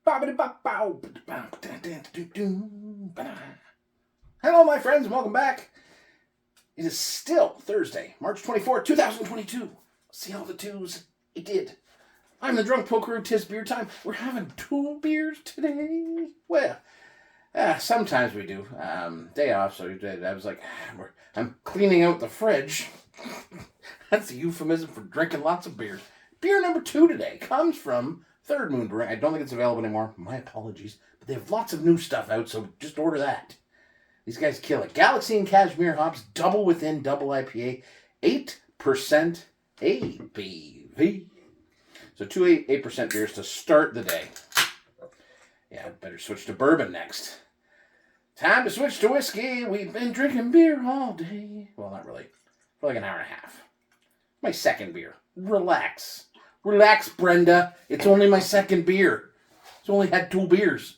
Hello, my friends, and welcome back. It is still Thursday, March 24th, 2022. See all the twos? It did. I'm the drunk poker. 'Tis beer time. We're having 2 beers today. Well, sometimes we do. Day off, so I was like, I'm cleaning out the fridge. That's a euphemism for drinking lots of beers. Beer number 2 today comes from Third Moon Brewing. I don't think it's available anymore. My apologies. But they have lots of new stuff out, so just order that. These guys kill it. Galaxy and Cashmere hops, double within, double IPA, 8% ABV. So 8% beers to start the day. Yeah, better switch to bourbon next. Time to switch to whiskey. We've been drinking beer all day. Well, not really. For like an hour and a half. My second beer. Relax. Relax, Brenda. It's only my second beer. It's only had 2 beers.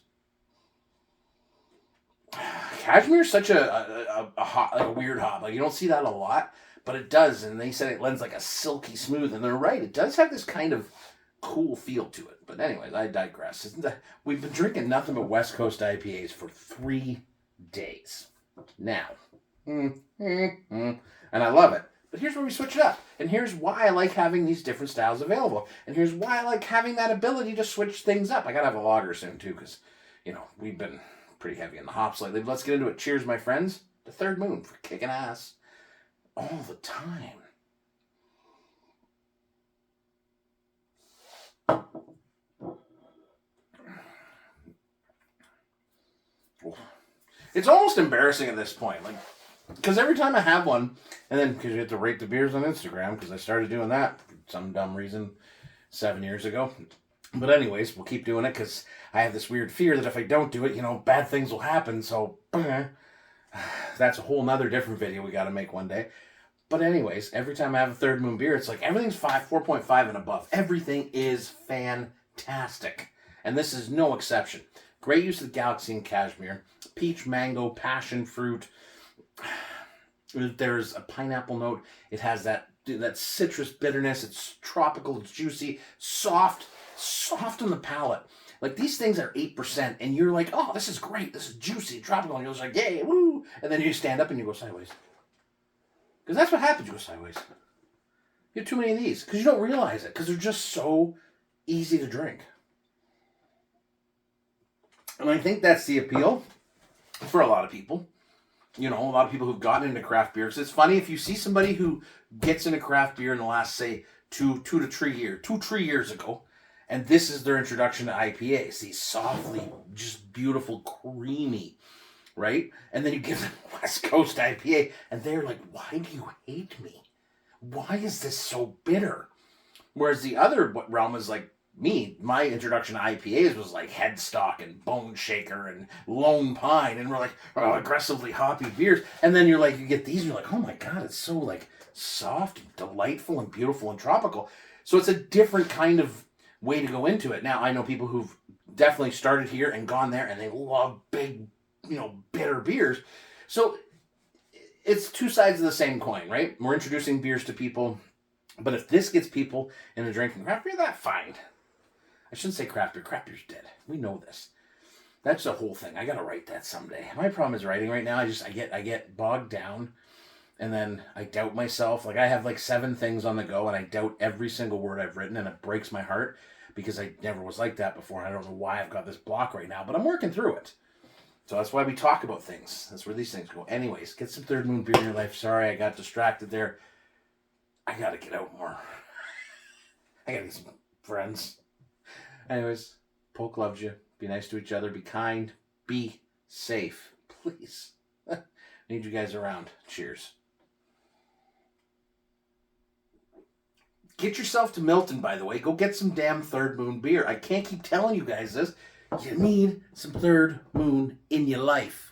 Cashmere is such a hop, like a weird hop. Like you don't see that a lot, but it does. And they said it lends like a silky smooth, and they're right. It does have this kind of cool feel to it. But anyways, I digress. We've been drinking nothing but West Coast IPAs for 3 days now, and I love it. But here's where we switch it up, and here's why I like having these different styles available, and here's why I like having that ability to switch things up. I gotta have a lager soon too, because we've been pretty heavy in the hops lately. But let's get into it. Cheers, my friends. The Third Moon for kicking ass all the time. It's almost embarrassing at this point, like, because every time I have one, and then because you have to rate the beers on Instagram, because I started doing that for some dumb reason 7 years ago. But anyways, we'll keep doing it because I have this weird fear that if I don't do it, bad things will happen. So that's a whole nother different video we got to make one day. But anyways, every time I have a Third Moon beer, it's like everything's 4.5 and above. Everything is fantastic. And this is no exception. Great use of the Galaxy and Cashmere. Peach, mango, passion fruit. There's a pineapple note. It has that citrus bitterness. It's tropical, it's juicy, soft on the palate. Like these things are 8%, and you're like, oh, this is great. This is juicy, tropical. And you're just like, yay, woo. And then you stand up and you go sideways. Because that's what happens. You go sideways. You have too many of these because you don't realize it because they're just so easy to drink. And I think that's the appeal for a lot of people. A lot of people who've gotten into craft beer. Because it's funny if you see somebody who gets into craft beer in the last, say, 2 to 3 years ago, and this is their introduction to IPAs. These softly, just beautiful, creamy, right? And then you give them West Coast IPA, and they're like, why do you hate me? Why is this so bitter? Whereas the other realm is like, my introduction to IPAs was like Headstock and Bone Shaker and Lone Pine, and we're like, aggressively hoppy beers. And then you get these, and you're like, oh my God, it's so like soft and delightful and beautiful and tropical. So it's a different kind of way to go into it. Now, I know people who've definitely started here and gone there, and they love big, bitter beers. So it's 2 sides of the same coin, right? We're introducing beers to people, but if this gets people into drinking craft beer, that's fine. I shouldn't say craft beer. Craft beer's dead. We know this. That's the whole thing. I gotta write that someday. My problem is writing right now. I get bogged down, and then I doubt myself. Like I have 7 things on the go, and I doubt every single word I've written, and it breaks my heart because I never was like that before. I don't know why I've got this block right now, but I'm working through it. So that's why we talk about things. That's where these things go. Anyways, get some Third Moon beer in your life. Sorry, I got distracted there. I gotta get out more. I gotta get some friends. Anyways, Polk loves you. Be nice to each other. Be kind. Be safe. Please. Need you guys around. Cheers. Get yourself to Milton, by the way. Go get some damn Third Moon beer. I can't keep telling you guys this. You need some Third Moon in your life.